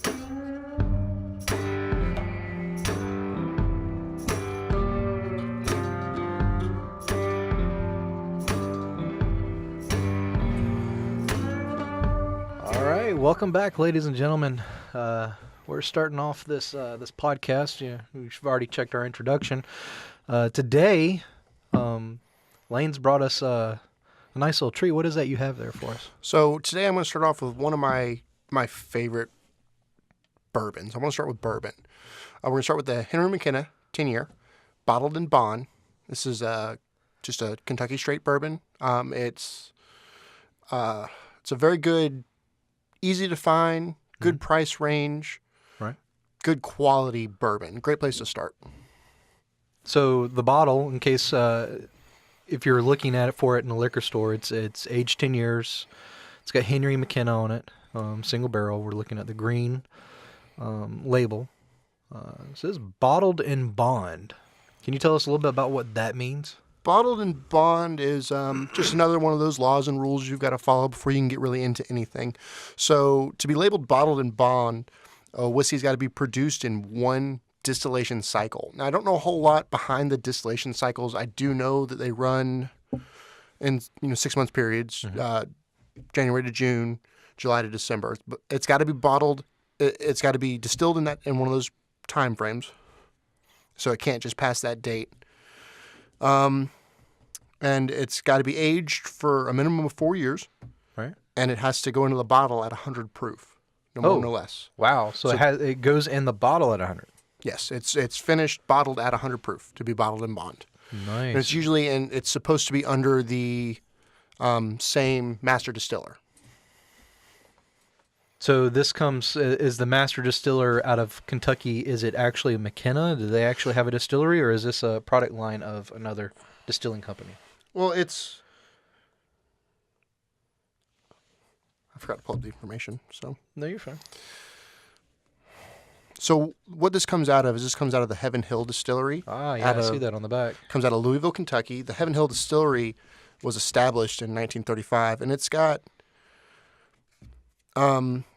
All right, welcome back, ladies and gentlemen. We're starting off this podcast. Yeah, we've already checked our introduction. Today, Lane's brought us a nice little treat. What is that you have there for us? So today I'm going to start off with one of my favorite bourbons. I'm going to start with bourbon. We're going to start with the Henry McKenna 10-year, bottled in bond. This is just a Kentucky straight bourbon. It's a very good, easy to find, good price range, right? Good quality bourbon. Great place to start. So the bottle, in case if you're looking at it in a liquor store, it's aged 10 years. It's got Henry McKenna on it, single barrel. We're looking at the green label. It says bottled in bond. Can you tell us a little bit about what that means? Bottled in bond is just another one of those laws and rules you've got to follow before you can get really into anything. So to be labeled bottled in bond, whiskey's got to be produced in one distillation cycle. Now, I don't know a whole lot behind the distillation cycles. I do know that they run in 6 month periods, January to June, July to December. But it's got to be bottled. It's got to be distilled in one of those time frames. So it can't just pass that date. And it's got to be aged for a minimum of 4 years. Right. And it has to go into the bottle at 100 proof. No more, no less. Wow. So it goes in the bottle at 100. Yes, it's finished, bottled at 100 proof to be bottled in bond. Nice. And it's usually it's supposed to be under the same master distiller. So this is the master distiller out of Kentucky. Is it actually McKenna? Do they actually have a distillery, or is this a product line of another distilling company? Well, I forgot to pull up the information. So No, you're fine. So what this comes out of is the Heaven Hill Distillery. Ah, yeah, I see that on the back. Comes out of Louisville, Kentucky. The Heaven Hill Distillery was established in 1935, and it's got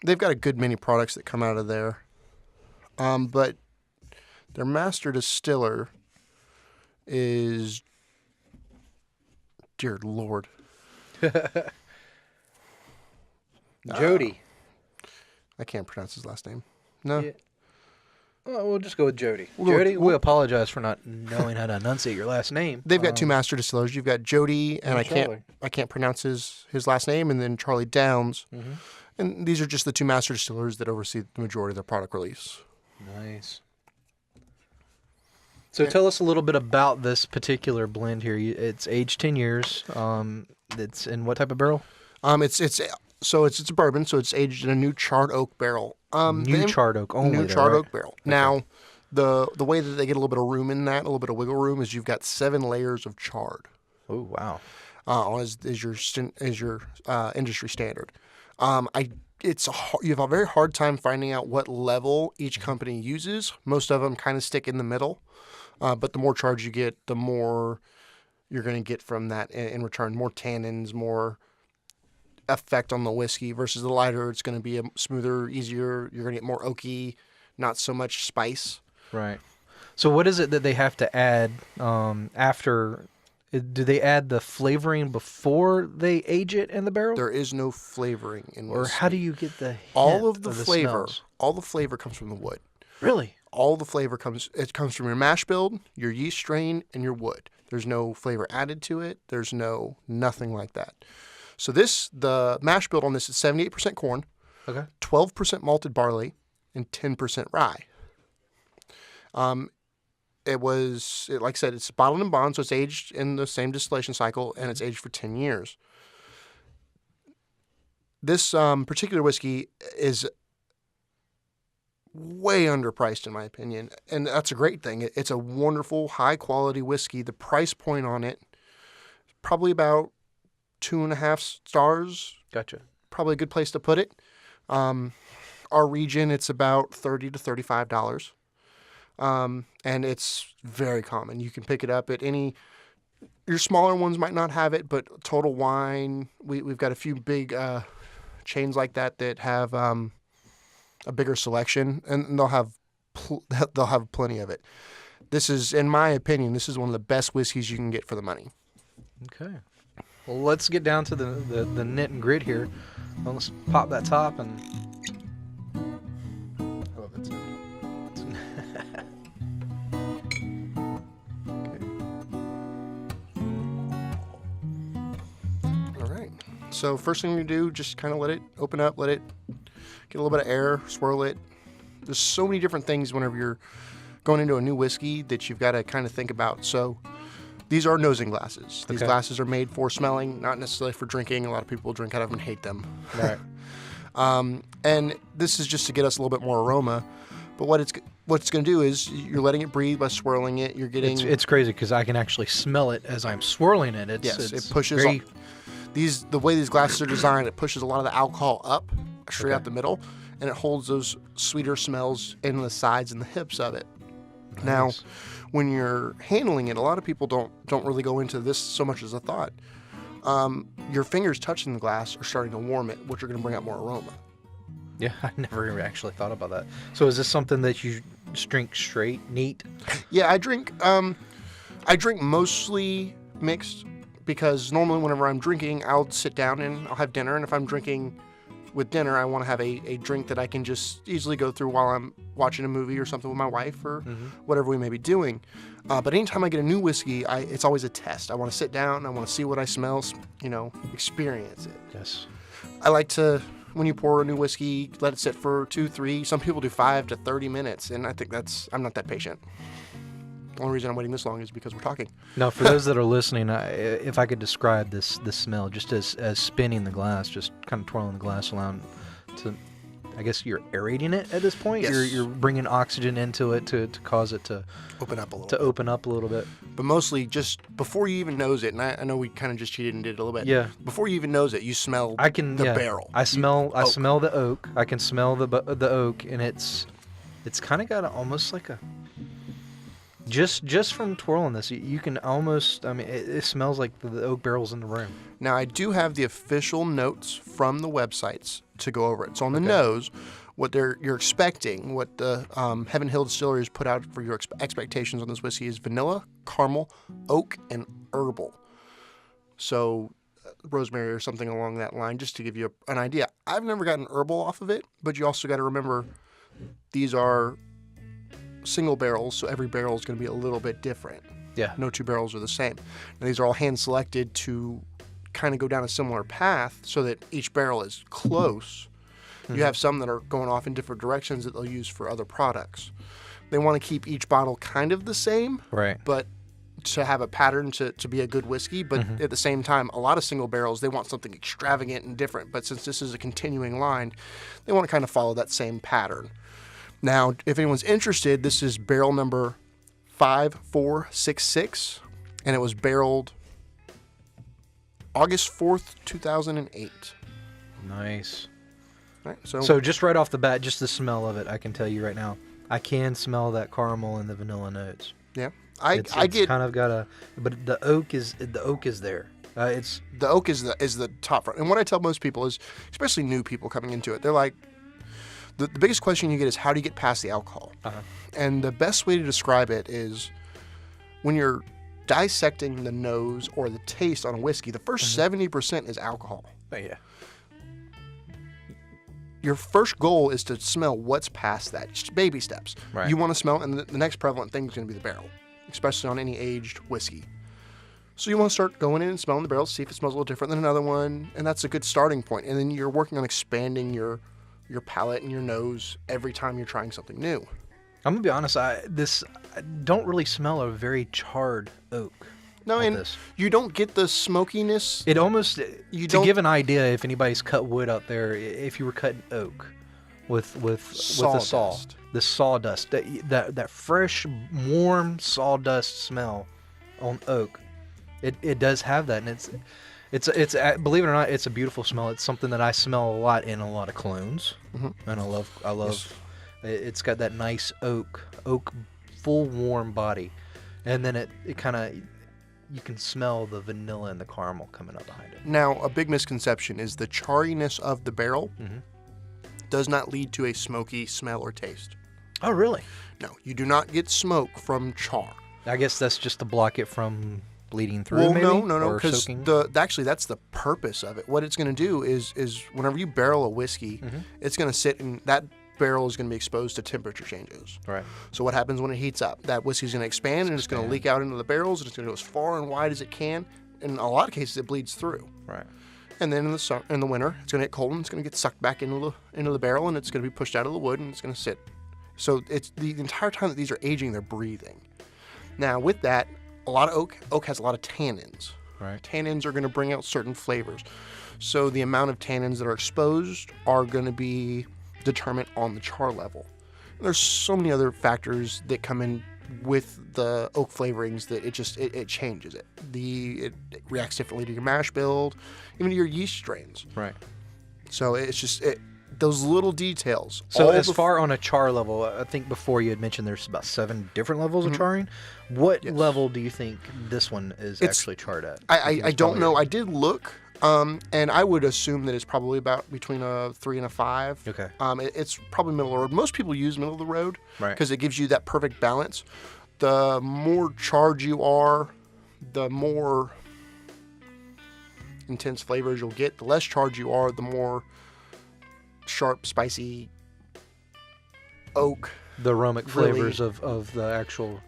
they've got a good many products that come out of there. But their master distiller is, dear Lord, Jody. I can't pronounce his last name. No. Yeah. Well, we'll just go with Jody. Jody, we apologize for not knowing how to enunciate your last name. They've got two master distillers. You've got Jody, and I can't pronounce his last name, and then Charlie Downs. Mm-hmm. And these are just the two master distillers that oversee the majority of their product release. Nice. So tell us a little bit about this particular blend here. It's aged 10 years. It's in what type of barrel? It's a bourbon, so it's aged in a new charred oak barrel. Charred oak only. New charred oak barrel. Okay. Now, the way that they get a little bit of room in that, a little bit of wiggle room, is you've got 7 layers of charred. Oh wow! As your industry standard. You have a very hard time finding out what level each company uses. Most of them kind of stick in the middle, but the more charge you get, the more you're going to get from that in return. More tannins, more effect on the whiskey versus the lighter. It's going to be a smoother, easier. You're going to get more oaky, not so much spice. Right. So what is it that they have to add after? Do they add the flavoring before they age it in the barrel? There is no flavoring in whiskey. Or how do you get the hint all of the flavor? Smells? All the flavor comes from the wood. Really? All the flavor comes from your mash bill, your yeast strain, and your wood. There's no flavor added to it. There's nothing like that. So the mash bill on this is 78% corn, okay, 12% malted barley, and 10% rye. Like I said, it's bottled in bond, so it's aged in the same distillation cycle, and it's aged for 10 years. This particular whiskey is way underpriced, in my opinion, and that's a great thing. It's a wonderful, high-quality whiskey. The price point on it is probably about 2.5 stars. Gotcha. Probably a good place to put it. Our region, it's about $30 to $35. And it's very common. You can pick it up at your smaller ones might not have it, but Total Wine, we've got a few big chains like that have a bigger selection, and they'll have plenty of it. This is, in my opinion, this is one of the best whiskeys you can get for the money. Okay. Well, let's get down to the knit and grit here. Well, let's pop that top and. I love that sound. All right. So first thing you do, just kind of let it open up, let it get a little bit of air, swirl it. There's so many different things whenever you're going into a new whiskey that you've got to kind of think about. So these are nosing glasses. These glasses are made for smelling, not necessarily for drinking. A lot of people drink out of them and hate them. Right. And this is just to get us a little bit more aroma. But what it's going to do is you're letting it breathe by swirling it. You're getting it's crazy because I can actually smell it as I'm swirling it. It pushes the way these glasses are designed. It pushes a lot of the alcohol up straight out the middle, and it holds those sweeter smells in the sides and the hips of it. Nice. Now, when you're handling it, a lot of people don't really go into this so much as a thought. Your fingers touching the glass are starting to warm it, which are going to bring out more aroma. Yeah, I never actually thought about that. So is this something that you just drink straight, neat? Yeah, I drink mostly mixed because normally whenever I'm drinking, I'll sit down and I'll have dinner. And if I'm drinking with dinner, I want to have a drink that I can just easily go through while I'm watching a movie or something with my wife or whatever we may be doing. But anytime I get a new whiskey, it's always a test. I want to sit down. I want to see what I smell, experience it. Yes. I like to, when you pour a new whiskey, let it sit for 2, 3. Some people do 5 to 30 minutes, and I think I'm not that patient. The only reason I'm waiting this long is because we're talking. Now, for those that are listening, if I could describe this smell just as spinning the glass, just kind of twirling the glass around to, I guess you're aerating it at this point. Yes. You're bringing oxygen into it to cause it to open up a little. Open up a little bit. But mostly just before you even nose it, and I know we kind of just cheated and did it a little bit. Yeah. Before you even nose it, you smell the barrel. I smell the oak. I can smell the oak, and it's kind of got almost like a. Just from twirling this, you can almost, it smells like the oak barrels in the room. Now, I do have the official notes from the websites to go over it. So on the nose, what you're expecting, what the Heaven Hill Distillery has put out for your expectations on this whiskey is vanilla, caramel, oak, and herbal. So rosemary or something along that line, just to give you an idea. I've never gotten herbal off of it, but you also got to remember these are single barrels, so every barrel is going to be a little bit different. Yeah. No 2 barrels are the same. Now, these are all hand selected to kind of go down a similar path so that each barrel is close. You have some that are going off in different directions that they'll use for other products. They want to keep each bottle kind of the same, right? But to have a pattern to be a good whiskey, but at the same time, a lot of single barrels, they want something extravagant and different. But since this is a continuing line, they want to kind of follow that same pattern. Now, if anyone's interested, this is barrel number 5466, and it was barreled August 4th, 2008. Nice. Right, so just right off the bat, just the smell of it, I can tell you right now, I can smell that caramel and the vanilla notes. Yeah, It's kind of got a, but the oak is there. The oak is the top front, and what I tell most people is, especially new people coming into it, they're like, the biggest question you get is how do you get past the alcohol? And the best way to describe it is when you're dissecting the nose or the taste on a whiskey, the first 70% is alcohol. Oh, yeah. Your first goal is to smell what's past that. Just baby steps. Right. You want to smell, and the next prevalent thing is going to be the barrel, especially on any aged whiskey. So you want to start going in and smelling the barrel, see if it smells a little different than another one, and that's a good starting point. And then you're working on expanding your palate and your nose every time you're trying something new. I'm gonna be honest. I don't really smell a very charred oak. No, and you don't get the smokiness. It almost give an idea, if anybody's cut wood out there, if you were cutting oak with a saw, the sawdust, that fresh, warm sawdust smell on oak, it does have that, and it's believe it or not, it's a beautiful smell. It's something that I smell a lot in a lot of colognes, and I love. Yes. It's got that nice oak, full warm body, and then it kind of, you can smell the vanilla and the caramel coming up behind it. Now, a big misconception is the charriness of the barrel does not lead to a smoky smell or taste. Oh, really? No, you do not get smoke from char. I guess that's just to block it from bleeding through, Well, maybe? no, Or because soaking? actually that's the purpose of it. What it's going to do is whenever you barrel a whiskey, it's going to sit in that barrel is going to be exposed to temperature changes. Right. So what happens when it heats up? That whiskey's going to expand and it's going to leak out into the barrels and it's going to go as far and wide as it can. In a lot of cases, it bleeds through. Right. And then in the winter, it's going to get cold and it's going to get sucked back into the barrel and it's going to be pushed out of the wood and it's going to sit. So it's the entire time that these are aging, they're breathing. Now with that, a lot of oak has a lot of tannins. Right. Tannins are going to bring out certain flavors. So the amount of tannins that are exposed are going to be determined on the char level. And there's so many other factors that come in with the oak flavorings that it changes it. It reacts differently to your mash build, even to your yeast strains. Right. So it's just those little details. So as far on a char level, I think before you had mentioned there's about 7 different levels of charring. What level do you think this one is actually charred at? I don't know. I did look, and I would assume that it's probably about between a 3 and a 5. Okay. It's probably middle of the road. Most people use middle of the road because Right. it gives you that perfect balance. The more charred you are, the more intense flavors you'll get. The less charred you are, the more sharp, spicy oak. The aromatic really- flavors of the actual...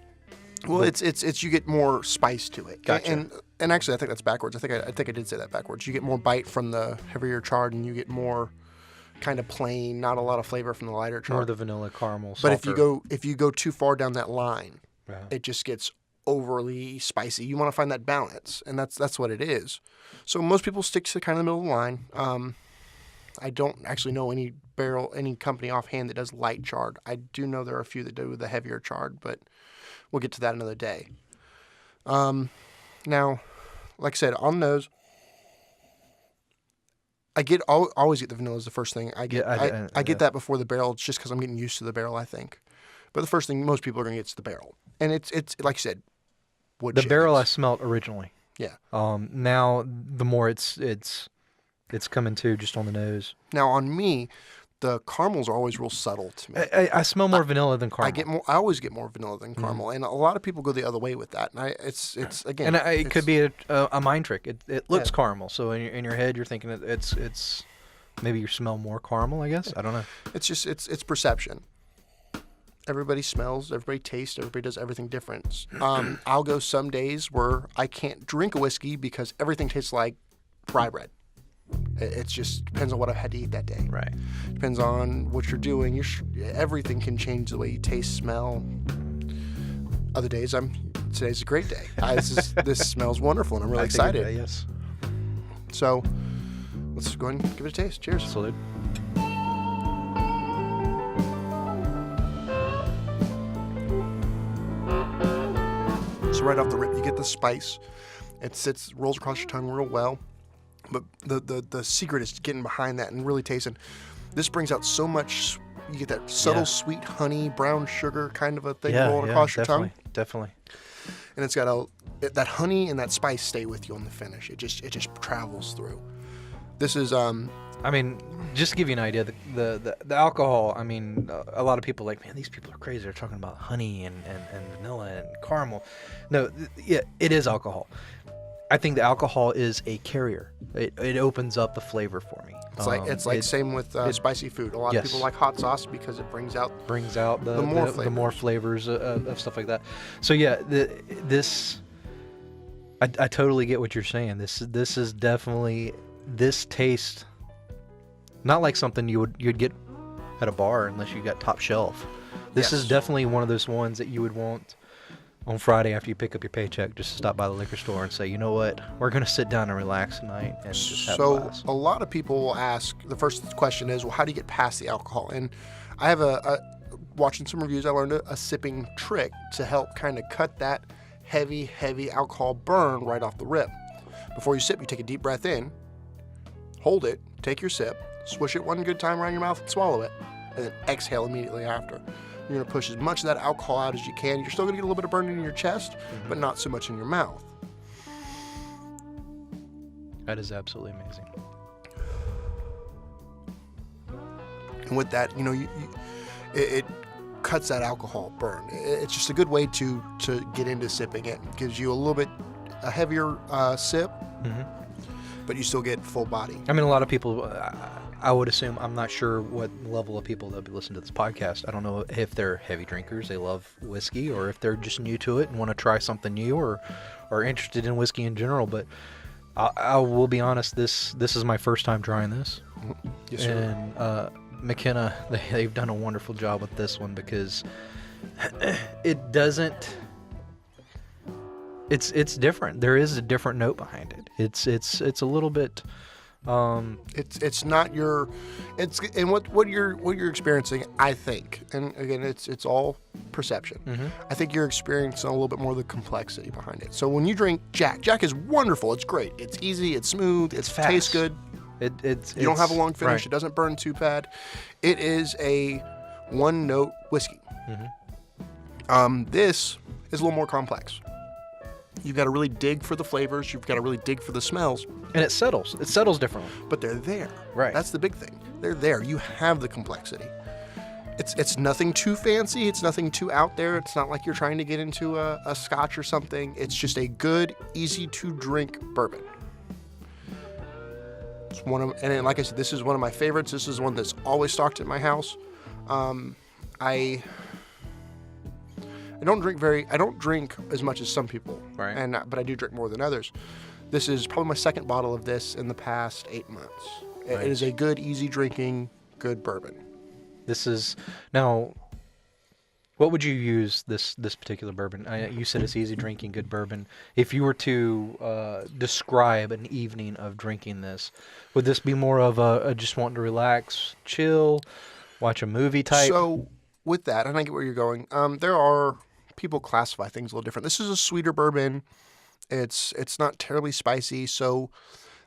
Well, it's you get more spice to it. Gotcha. And actually, I think that's backwards. I think I did say that backwards. You get more bite from the heavier charred, and you get more kind of plain, not a lot of flavor from the lighter charred. More the vanilla caramel. But Softer. if you go too far down that line, Yeah. it just gets overly spicy. You want to find that balance, and that's what it is. So most people stick to kind of the middle of the line. I don't actually know any company offhand that does light charred. I do know there are a few that do the heavier charred, but we'll get to that another day. Now, like I said, on nose, I always get the vanilla as the first thing. I get that before the barrel. It's just because I'm getting used to the barrel, I think. But the first thing most people are going to get is the barrel, and it's like I said, wood. The chips. barrel I smelt originally. Yeah. Now the more it's coming to just on the nose. Now on me, the caramels are always real subtle to me. I smell more vanilla than caramel. I always get more vanilla than caramel, and a lot of people go the other way with that. And it's again, And it could be a mind trick. It looks caramel, so in your head you're thinking it's maybe you smell more caramel. I guess I don't know. It's just it's perception. Everybody smells, everybody tastes, everybody does everything different. I'll go some days where I can't drink a whiskey because everything tastes like fry bread. It just depends on what I've had to eat that day. Right. Depends on what you're doing. Everything can change the way you taste, smell. Other days, today's a great day. This smells wonderful, and I'm really excited. Yes. So let's go ahead and give it a taste. Cheers. Salute. So right off the rip, you get the spice. It rolls across your tongue real well. But the secret is getting behind that and really tasting. This brings out so much. You get that subtle sweet honey, brown sugar kind of a thing rolling across your tongue. Definitely. And it's got that honey and that spice stay with you on the finish. It just travels through. This is I mean, just to give you an idea, the alcohol. I mean, a lot of people are like, man, these people are crazy. They're talking about honey and vanilla and caramel. No, it is alcohol. I think the alcohol is a carrier. It opens up the flavor for me. It's like same with spicy food. A lot of people like hot sauce because it brings out the more flavors of stuff like that. So yeah, I totally get what you're saying. This is definitely this taste. Not like something you'd get at a bar unless you got top shelf. This is definitely one of those ones that you would want on Friday after you pick up your paycheck, just to stop by the liquor store and say, you know what, we're going to sit down and relax tonight and just have a glass. So a lot of people will ask, the first question is, well, how do you get past the alcohol? And I have watching some reviews, I learned a sipping trick to help kind of cut that heavy alcohol burn right off the rip. Before you sip, you take a deep breath in, hold it, take your sip, swish it one good time around your mouth and swallow it, and then exhale immediately after. You're going to push as much of that alcohol out as you can. You're still going to get a little bit of burning in your chest, but not so much in your mouth. That is absolutely amazing. And with that, it cuts that alcohol burn. It's just a good way to get into sipping it. It gives you a heavier sip, but you still get full body. I mean, a lot of people, I would assume, I'm not sure what level of people that be listening to this podcast. I don't know if they're heavy drinkers, they love whiskey, or if they're just new to it and want to try something new, or are interested in whiskey in general. But I will be honest, this is my first time trying this. Yes, sir. And McKenna, they've done a wonderful job with this one, because it doesn't... It's different. There is a different note behind it. It's a little bit... It's not your, and what you're experiencing, I think, and again, it's all perception. I think you're experiencing a little bit more of the complexity behind it. So when you drink Jack is wonderful. It's great. It's easy. It's smooth. It tastes good. You don't have a long finish. Right. It doesn't burn too bad. It is a one-note whiskey. This is a little more complex. You've got to really dig for the flavors. You've got to really dig for the smells. And it settles. It settles differently. But they're there. Right. That's the big thing. They're there. You have the complexity. It's nothing too fancy. It's nothing too out there. It's not like you're trying to get into a scotch or something. It's just a good, easy to drink bourbon. It's and like I said, this is one of my favorites. This is one that's always stocked at my house. I don't drink as much as some people, right? But I do drink more than others. This is probably my second bottle of this in the past 8 months. Right. It is a good, easy drinking, good bourbon. This is now. What would you use this particular bourbon? You said it's easy drinking, good bourbon. If you were to describe an evening of drinking this, would this be more of a just wanting to relax, chill, watch a movie type? So with that, and I get where you're going. There are people classify things a little different. This is a sweeter bourbon. It's not terribly spicy, so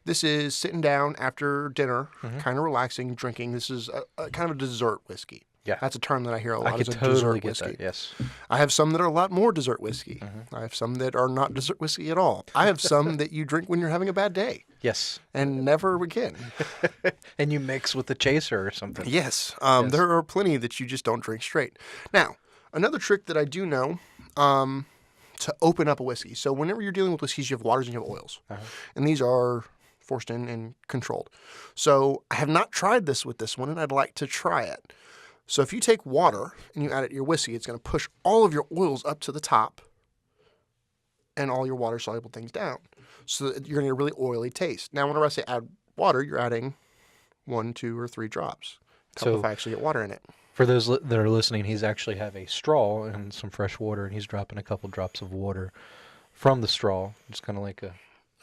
this is sitting down after dinner, kind of relaxing, drinking. This is a kind of a dessert whiskey. Yeah, that's a term that I hear a lot. I could a totally dessert get whiskey. that. Yes, I have some that are a lot more dessert whiskey. I have some that are not dessert whiskey at all. I have some that you drink when you're having a bad day. Yes, and never again. And you mix with the chaser or something. Yes, there are plenty that you just don't drink straight. Now, another trick that I do know. To open up a whiskey. So whenever you're dealing with whiskeys, you have waters and you have oils. And these are forced in and controlled. So I have not tried this with this one, and I'd like to try it. So if you take water and you add it to your whiskey, it's going to push all of your oils up to the top and all your water-soluble things down. So that you're going to get a really oily taste. Now, whenever I say add water, you're adding 1, 2, or 3 drops. If I actually get water in it. For those that are listening, he's actually have a straw and some fresh water, and he's dropping a couple drops of water from the straw. Just kind of like I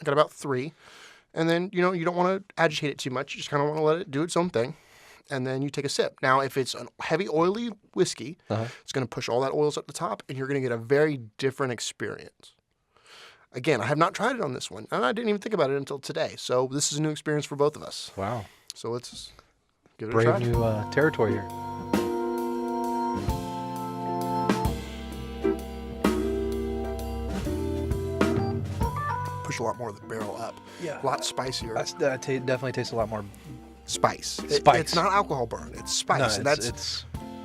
got about 3. And then, you don't want to agitate it too much. You just kind of want to let it do its own thing. And then you take a sip. Now, if it's a heavy, oily whiskey, it's going to push all that oils up the top, and you're going to get a very different experience. Again, I have not tried it on this one, and I didn't even think about it until today. So this is a new experience for both of us. Wow. So let's give it a try. Brave new territory here. Push a lot more of the barrel up. Yeah. A lot spicier. That definitely tastes a lot more spice. Spice. It's not alcohol burn. It's spice. No,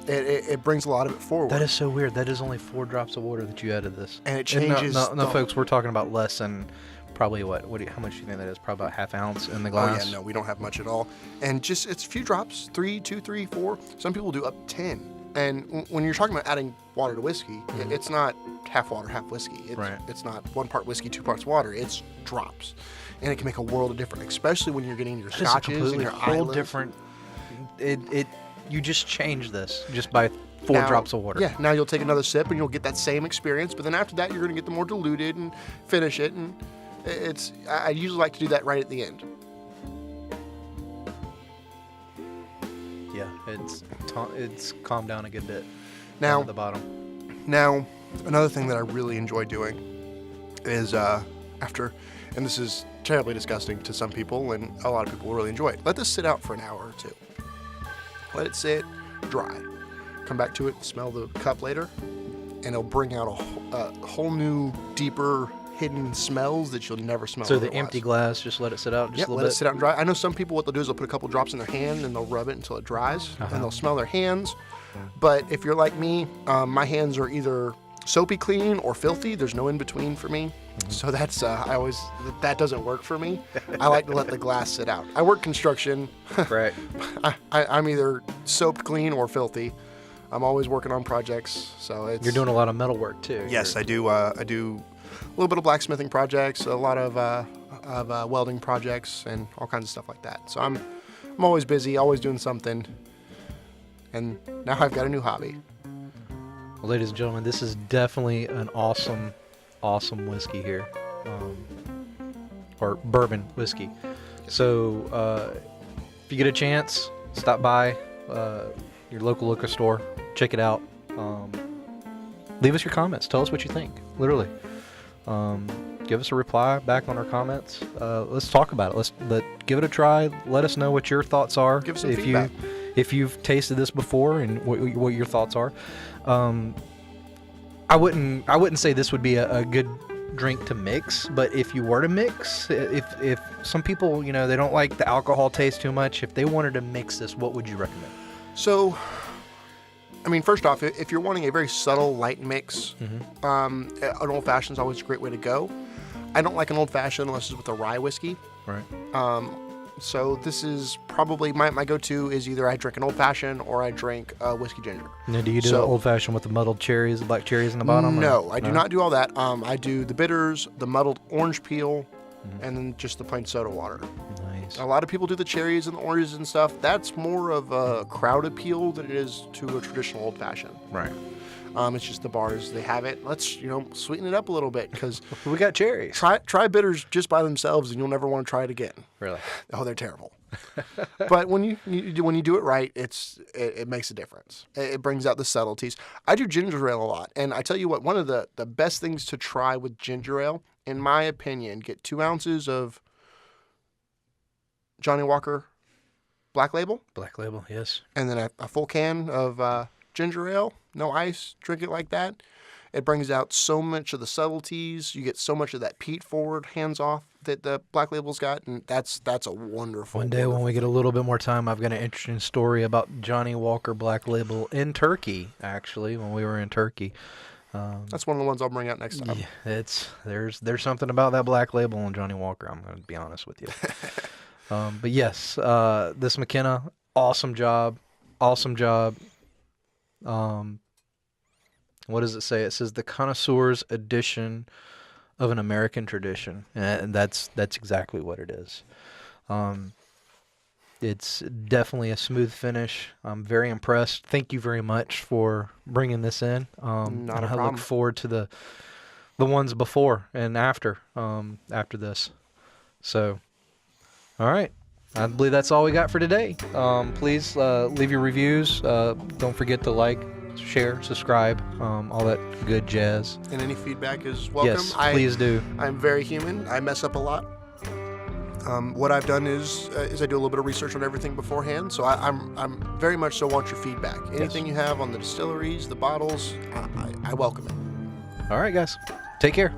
and it brings a lot of it forward. That is so weird. That is only 4 drops of water that you added this. And it changes. No, folks, we're talking about less than probably how much do you think that is? Probably about ½ ounce in the glass. Oh yeah, no, we don't have much at all. And just it's a few drops, 2, 3, 4. Some people do up 10. And when you're talking about adding water to whiskey, it's not half water, half whiskey. It's not 1 part whiskey, 2 parts water. It's drops. And it can make a world of difference, especially when you're getting your scotches and your whole islands. Different. You just change this just by 4 drops of water. Yeah, now you'll take another sip and you'll get that same experience, but then after that you're going to get the more diluted and finish it. And I usually like to do that right at the end. Yeah, it's calmed down a good bit. Now at the bottom. Now, another thing that I really enjoy doing is after, and this is terribly disgusting to some people, and a lot of people will really enjoy it. Let this sit out for an hour or 2. Let it sit dry. Come back to it, smell the cup later, and it'll bring out a whole new, deeper, hidden smells that you'll never smell. So the otherwise. empty glass, just let it sit out just a little Let bit. it sit out and dry. I know some people, what they'll do is they'll put a couple drops in their hand and they'll rub it until it dries, and they'll smell their hands. But if you're like me, my hands are either soapy clean or filthy. There's no in between for me. So that's that doesn't work for me. I like to let the glass sit out. I work construction. Right. I'm either soaped clean or filthy. I'm always working on projects, so it's. You're doing a lot of metal work too. Yes, I do. I do a little bit of blacksmithing projects, a lot of welding projects, and all kinds of stuff like that. So I'm always busy, always doing something. And now I've got a new hobby. Well, ladies and gentlemen, this is definitely an awesome whiskey here, or bourbon whiskey. So if you get a chance, stop by your local liquor store, check it out. Leave us your comments. Tell us what you think. Literally, give us a reply back on our comments. Let's talk about it. Give it a try. Let us know what your thoughts are. Give us some feedback. If you've tasted this before and what your thoughts are. I wouldn't say this would be a good drink to mix, but if you were to mix, if some people, they don't like the alcohol taste too much, if they wanted to mix this, what would you recommend? So, I mean, first off, if you're wanting a very subtle, light mix, an old-fashioned is always a great way to go. I don't like an old-fashioned unless it's with a rye whiskey. Right. So this is probably my go-to is either I drink an old-fashioned or I drink whiskey ginger. Now, do you do the old-fashioned with the muddled cherries, the black cherries in the bottom? No, I do not do all that. I do the bitters, the muddled orange peel, and then just the plain soda water. Nice. A lot of people do the cherries and the oranges and stuff. That's more of a crowd appeal than it is to a traditional old-fashioned. Right. It's just the bars, they have it. Let's, sweeten it up a little bit because We got cherries. try bitters just by themselves and you'll never want to try it again. Really? Oh, they're terrible. But when you do it right, it makes a difference. It brings out the subtleties. I do ginger ale a lot, and I tell you what, one of the best things to try with ginger ale, in my opinion, get 2 ounces of Johnny Walker Black Label. Black Label, yes. And then a full can of ginger ale, no ice, drink it like that. It brings out so much of the subtleties. You get so much of that peat forward, hands off that the Black Label's got, and that's a wonderful. One day when we get a little bit more time, I've got an interesting story about Johnny Walker Black Label in Turkey, actually, when we were in Turkey. That's one of the ones I'll bring out next time. Yeah, there's something about that Black Label and Johnny Walker, I'm going to be honest with you. But yes, this McKenna, awesome job. What does it say? It says the connoisseur's edition of an American tradition, and that's exactly what it is. It's definitely a smooth finish. I'm very impressed. Thank you very much for bringing this in. Not and a I problem. look forward to the ones before and after this. So, all right. I believe that's all we got for today. Please leave your reviews. Don't forget to like, share, subscribe, all that good jazz. And any feedback is welcome. Yes, please do. I'm very human. I mess up a lot. What I've done is I do a little bit of research on everything beforehand. So I'm very much so want your feedback. Anything you have on the distilleries, the bottles, I welcome it. All right, guys. Take care.